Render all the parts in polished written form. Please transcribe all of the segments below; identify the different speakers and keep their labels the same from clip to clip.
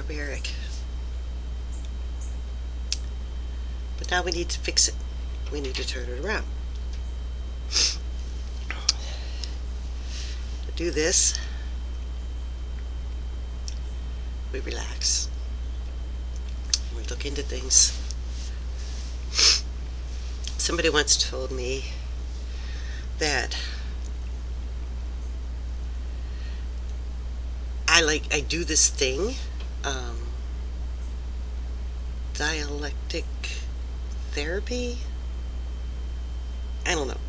Speaker 1: barbaric. But now we need to fix it. We need to turn it around. To do this, we relax. We look into things. Somebody once told me that I do this thing, dialectic therapy. I don't know,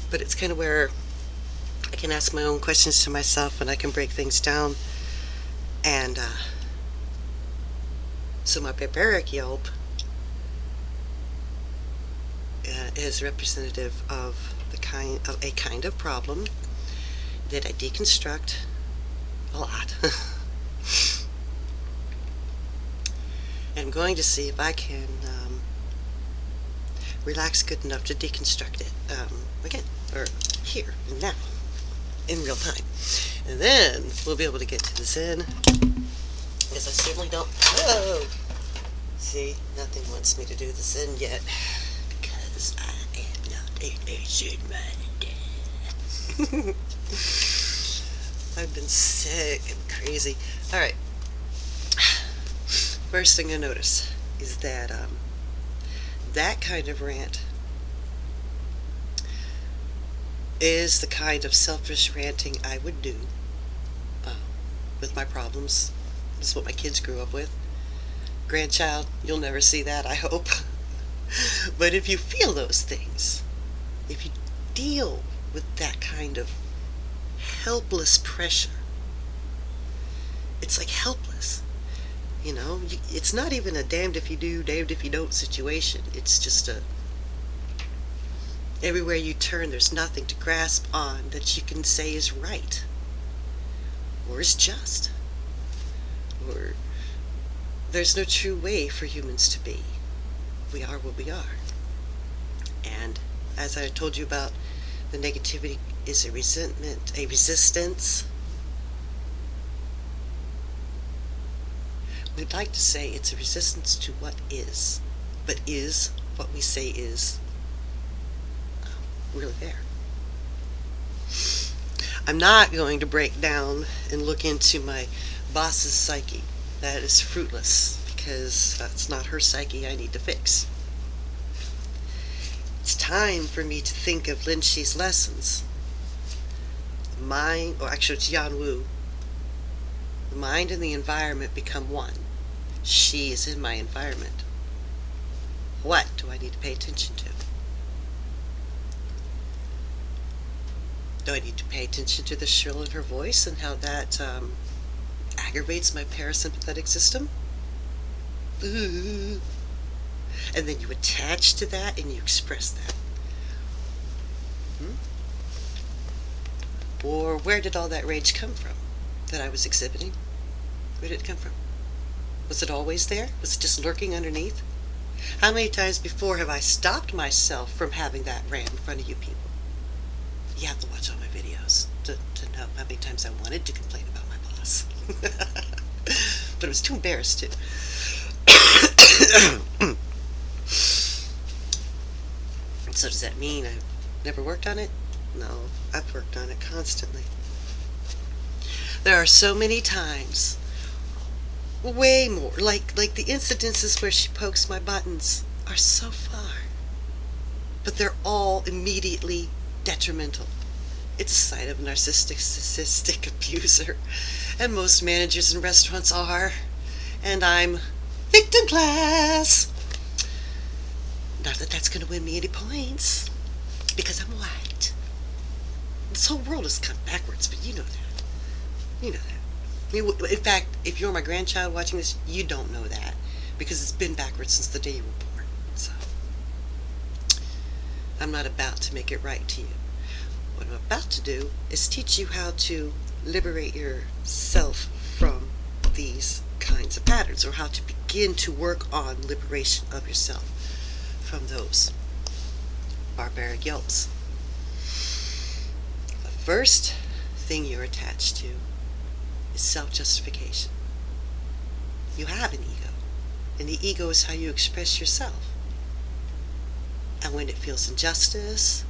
Speaker 1: but it's kind of where I can ask my own questions to myself and I can break things down. And so my barbaric yelp is representative of a kind of problem that I deconstruct a lot. And I'm going to see if I can relax good enough to deconstruct it again, or here and now, in real time. And then we'll be able to get to the Zen, because I certainly don't. Whoa! See, nothing wants me to do the Zen yet, because I am not a Zen man. I've been sick and crazy. Alright. First thing I notice is that that kind of rant is the kind of selfish ranting I would do with my problems. This is what my kids grew up with. Grandchild, you'll never see that, I hope. But if you feel those things, if you deal with that kind of helpless pressure, it's like helpless. You know, it's not even a damned if you do, damned if you don't situation. It's just everywhere you turn, there's nothing to grasp on that you can say is right, or is just, or there's no true way for humans to be. We are what we are. And as I told you about, the negativity is a resentment, a resistance. We'd like to say it's a resistance to what is, but is what we say is really there. I'm not going to break down and look into my boss's psyche. That is fruitless, because that's not her psyche I need to fix. It's time for me to think of Lin Shi's lessons. The mind, or actually it's Yan Wu. The mind and the environment become one. She is in my environment. What do I need to pay attention to? Do I need to pay attention to the shrill in her voice and how that aggravates my parasympathetic system? Ooh. And then you attach to that and you express that. Or where did all that rage come from that I was exhibiting? Where did it come from? Was it always there? Was it just lurking underneath? How many times before have I stopped myself from having that rant in front of you people? You have to watch all my videos to know how many times I wanted to complain about my boss. But I was too embarrassed to. So does that mean I've never worked on it? No, I've worked on it constantly. There are so many times, way more, like the incidences where she pokes my buttons are so far, but they're all immediately detrimental. It's a sign of a narcissistic abuser, and most managers in restaurants are, and I'm victim class. Not that that's going to win me any points, because I'm white. This whole world has come backwards, but you know that. You know that. I mean, in fact, if you're my grandchild watching this, you don't know that, because it's been backwards since the day you were born. So I'm not about to make it right to you. What I'm about to do is teach you how to liberate yourself from these kinds of patterns, or how to begin to work on liberation of yourself from those barbaric yelps. The first thing you're attached to is self-justification. You have an ego. And the ego is how you express yourself. And when it feels injustice,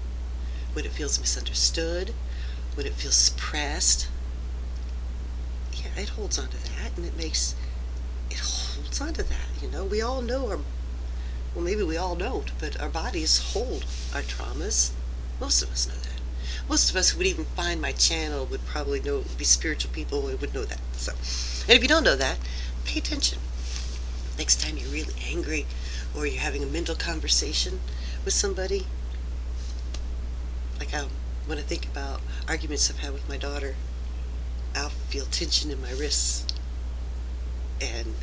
Speaker 1: when it feels misunderstood, when it feels suppressed, yeah, it holds on to that, and it holds on to that. We all know well, maybe we all don't, but our bodies hold our traumas. Most of us know that. Most of us who would even find my channel would probably be spiritual people and would know that. So, and if you don't know that, pay attention. Next time you're really angry or you're having a mental conversation with somebody, like when I think about arguments I've had with my daughter, I'll feel tension in my wrists, and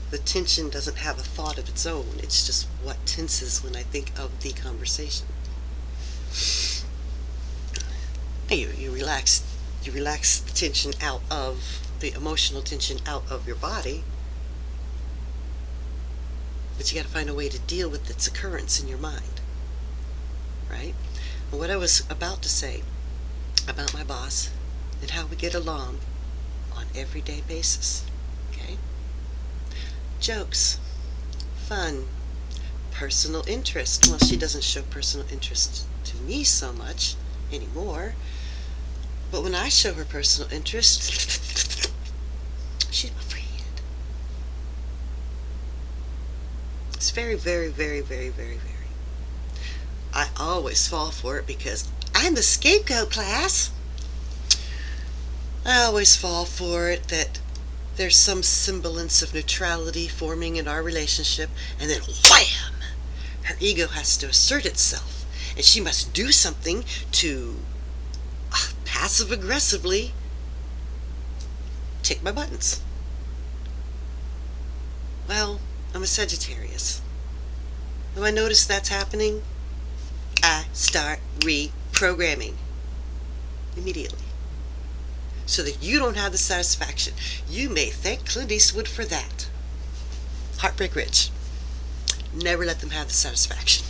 Speaker 1: the tension doesn't have a thought of its own. It's just what tenses when I think of the conversation. You relax the tension out of the emotional tension out of your body, but you got to find a way to deal with its occurrence in your mind, right? And what I was about to say about my boss and how we get along on an everyday basis, okay? Jokes, fun, personal interest. Well, she doesn't show personal interest to me so much anymore, but when I show her personal interest, she's my friend. It's very, very, very, very, very, very. I always fall for it because I'm the scapegoat, class. I always fall for it that there's some semblance of neutrality forming in our relationship, and then wham! Her ego has to assert itself, and she must do something to passive-aggressively tick my buttons. Well, I'm a Sagittarius. When I notice that's happening, I start reprogramming immediately, so that you don't have the satisfaction. You may thank Clint Eastwood for that. Heartbreak Ridge. Never let them have the satisfaction.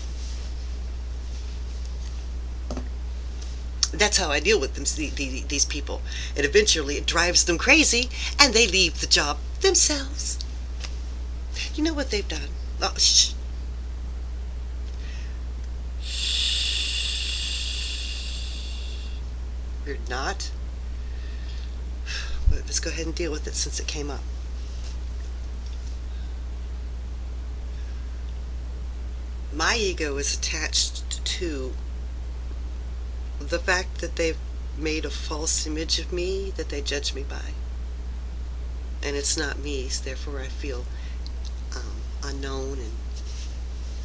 Speaker 1: That's how I deal with them, these people. And eventually it drives them crazy, and they leave the job themselves. You know what they've done? Oh, shh. You're not? Let's go ahead and deal with it since it came up. My ego is attached to the fact that they've made a false image of me that they judge me by. And it's not me, so therefore I feel unknown and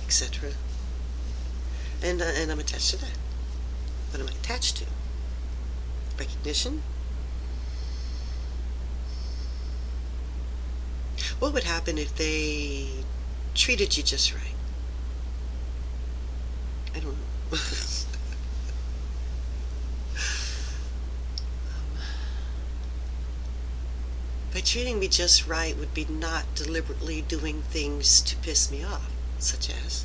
Speaker 1: etc. And I'm attached to that. What am I attached to? Recognition? What would happen if they treated you just right? I don't know. By treating me just right would be not deliberately doing things to piss me off, such as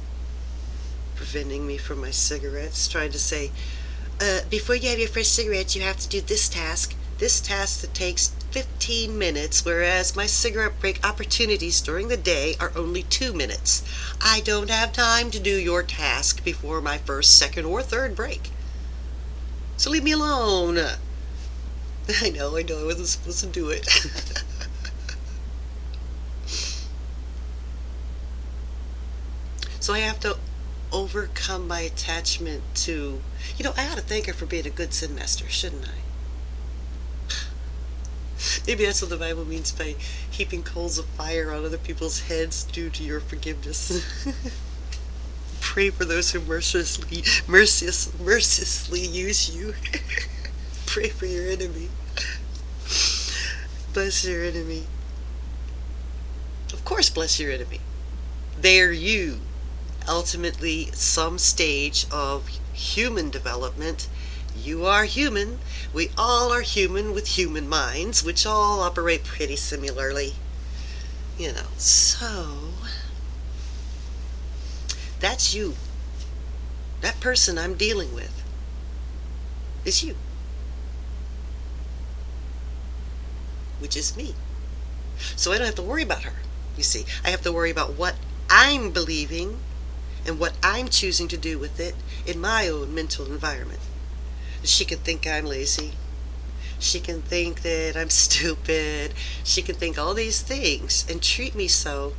Speaker 1: preventing me from my cigarettes, trying to say, before you have your first cigarette, you have to do this task that takes 15 minutes, whereas my cigarette break opportunities during the day are only 2 minutes. I don't have time to do your task before my first, second, or third break. So leave me alone. I know, I wasn't supposed to do it. So I have to overcome my attachment to, I ought to thank her for being a good Zen master, shouldn't I? Maybe that's what the Bible means by heaping coals of fire on other people's heads due to your forgiveness. Pray for those who mercilessly use you. Pray for your enemy. Bless your enemy. Of course, bless your enemy. They're you. Ultimately, some stage of human development. You are human. We all are human with human minds, which all operate pretty similarly. So that's you. That person I'm dealing with is you, which is me. So I don't have to worry about her. You see, I have to worry about what I'm believing and what I'm choosing to do with it in my own mental environment. She can think I'm lazy. She can think that I'm stupid. She can think all these things and treat me so.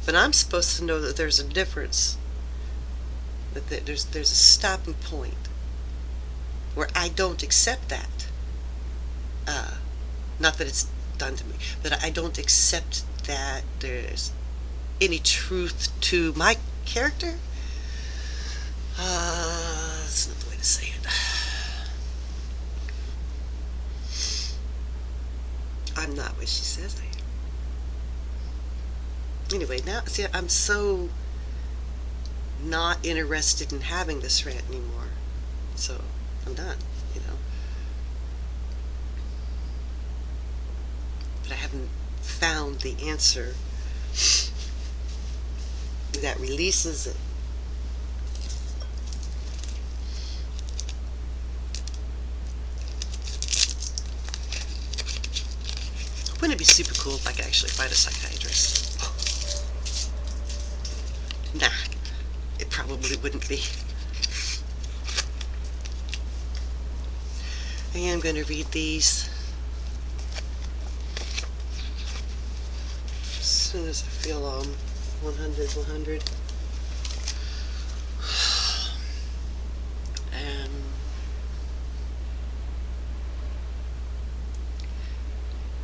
Speaker 1: But I'm supposed to know that there's a difference, that there's a stopping point where I don't accept that. Not that it's done to me, but I don't accept that there's any truth to my character. That's not the way to say it. I'm not what she says I am. Anyway, now, see, I'm so not interested in having this rant anymore. So, I'm done, you know. But I haven't found the answer that releases it. Wouldn't it be super cool if I could actually find a psychiatrist? Nah, it probably wouldn't be. I am going to read these as soon as I feel 100.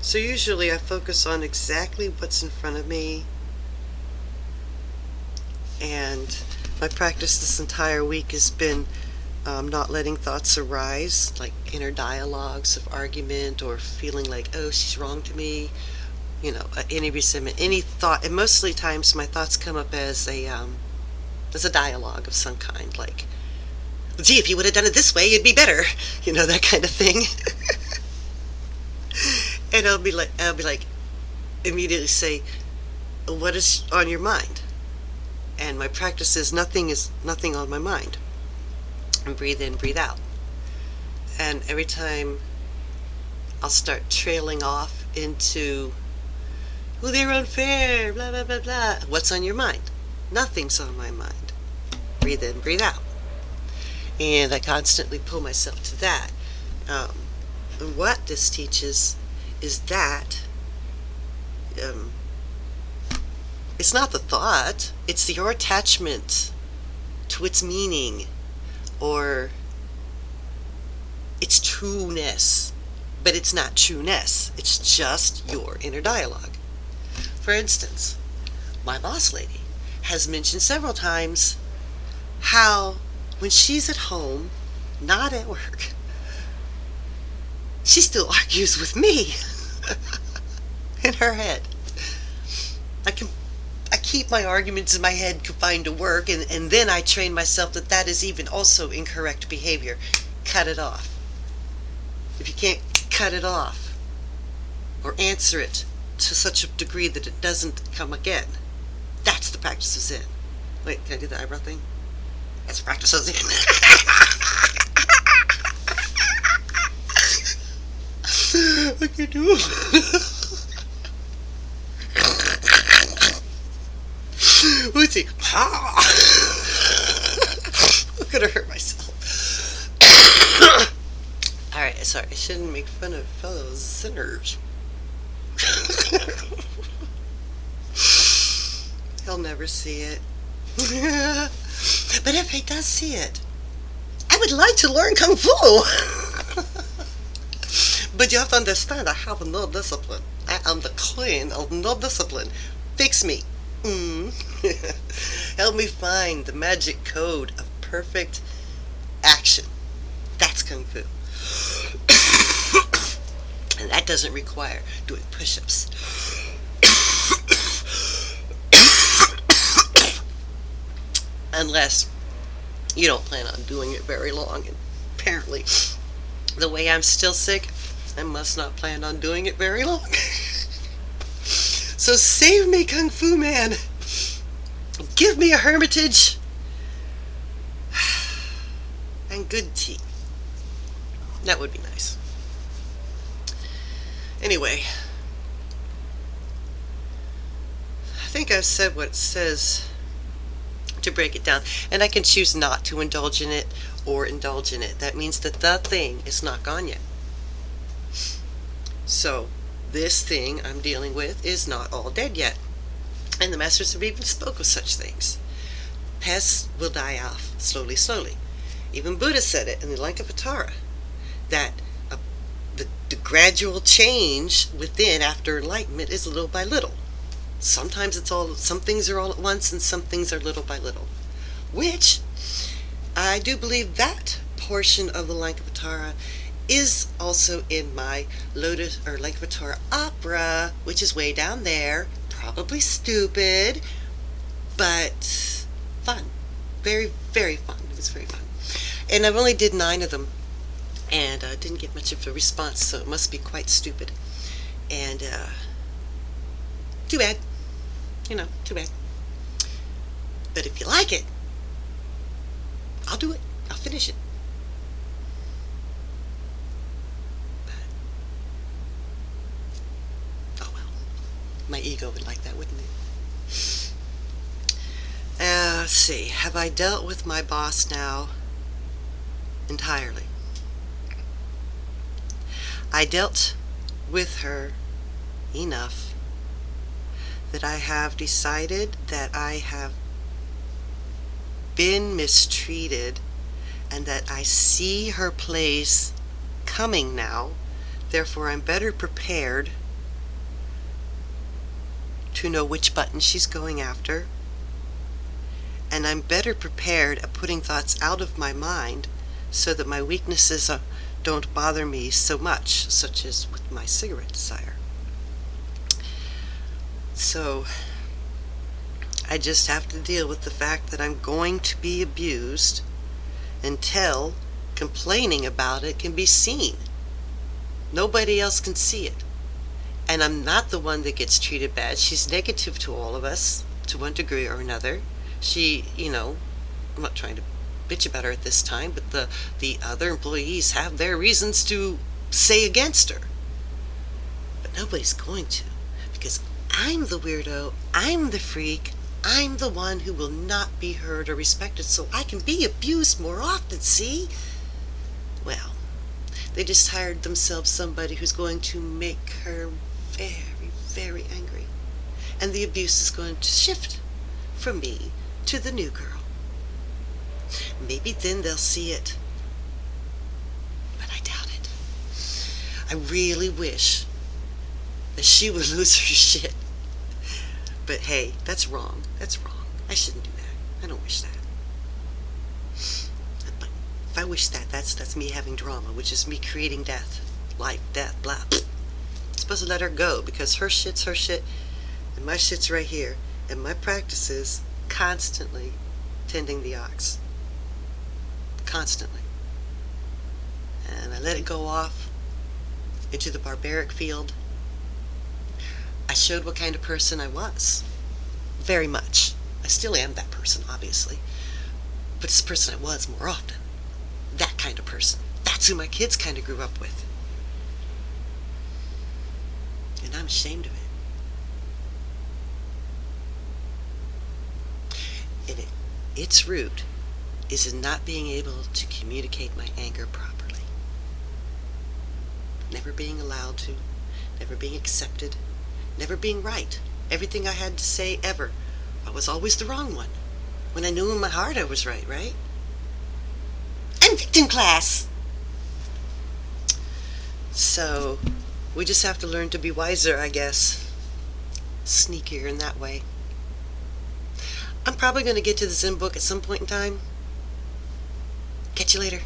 Speaker 1: So usually I focus on exactly what's in front of me, and my practice this entire week has been not letting thoughts arise, like inner dialogues of argument or feeling like, oh, she's wrong to me, you know, any resentment, any thought. And mostly times my thoughts come up as a dialogue of some kind, like, gee, if you would have done it this way, it'd be better, you know, that kind of thing. And I'll be like, immediately say, what is on your mind? And my practice is nothing on my mind. And breathe in, breathe out. And every time I'll start trailing off into, oh, they're unfair, blah, blah, blah, blah. What's on your mind? Nothing's on my mind. Breathe in, breathe out. And I constantly pull myself to that. And what this teaches is that it's not the thought, it's your attachment to its meaning or its trueness, but it's not trueness, it's just your inner dialogue. For instance, my boss lady has mentioned several times how when she's at home, not at work, she still argues with me in her head. I keep my arguments in my head confined to work, and then I train myself that is even also incorrect behavior. Cut it off. If you can't cut it off or answer it to such a degree that it doesn't come again, that's the practice of Zen. Wait, can I do the eyebrow thing? That's the practice of Zen. I can do it. Let's see. I'm gonna hurt myself. Alright, sorry, I shouldn't make fun of fellow sinners. He'll never see it. But if he does see it, I would like to learn Kung Fu. But you have to understand, I have no discipline. I am the queen of no discipline. Fix me. Help me find the magic code of perfect action. That's Kung Fu. And that doesn't require doing push-ups. Unless you don't plan on doing it very long. And apparently, the way I'm still sick, I must not plan on doing it very long. So save me, Kung Fu Man. Give me a hermitage and good tea. That would be nice. Anyway, think I've said what it says to break it down, and I can choose not to indulge in it or indulge in it. That means that the thing is not gone yet. So this thing I'm dealing with is not all dead yet. And the masters have even spoke of such things. Pests will die off slowly, slowly. Even Buddha said it in the Lankavatara, that the gradual change within after enlightenment is little by little. Sometimes some things are all at once and some things are little by little. Which, I do believe that portion of the Lankavatara is also in my Lotus or Lankavatara opera, which is way down there. Probably stupid, but fun. Very, very fun. It was very fun. And I've only did 9 of them, and didn't get much of a response, so it must be quite stupid. And too bad. Too bad. But if you like it, I'll do it. I'll finish it. But, oh well. My ego would like that, wouldn't it? Let's see. Have I dealt with my boss now entirely? I dealt with her enough that I have decided that I have been mistreated and that I see her place coming now. Therefore, I'm better prepared to know which button she's going after. And I'm better prepared at putting thoughts out of my mind so that my weaknesses don't bother me so much, such as with my cigarette desire. So I just have to deal with the fact that I'm going to be abused until complaining about it can be seen. Nobody else can see it. And I'm not the one that gets treated bad. She's negative to all of us to one degree or another. She, I'm not trying to bitch about her at this time, but the other employees have their reasons to say against her. But nobody's going to, because I'm the weirdo, I'm the freak, I'm the one who will not be heard or respected, so I can be abused more often, see? Well, they just hired themselves somebody who's going to make her very, very angry. And the abuse is going to shift from me to the new girl. Maybe then they'll see it. But I doubt it. I really wish that she would lose her shit. But hey, that's wrong. That's wrong. I shouldn't do that. I don't wish that. But if I wish that, that's me having drama, which is me creating death. Life, death, blah. I'm supposed to let her go because her shit's her shit and my shit's right here. And my practice is constantly tending the ox. Constantly. And I let it go off into the barbaric field. I showed what kind of person I was. Very much. I still am that person, obviously. But it's the person I was more often. That kind of person. That's who my kids kind of grew up with. And I'm ashamed of it. And its root is in not being able to communicate my anger properly. Never being allowed to. Never being accepted. Never being right. Everything I had to say ever, I was always the wrong one. When I knew in my heart I was right, right? I'm victim class! So, we just have to learn to be wiser, I guess. Sneakier in that way. I'm probably going to get to the Zen book at some point in time. Catch you later.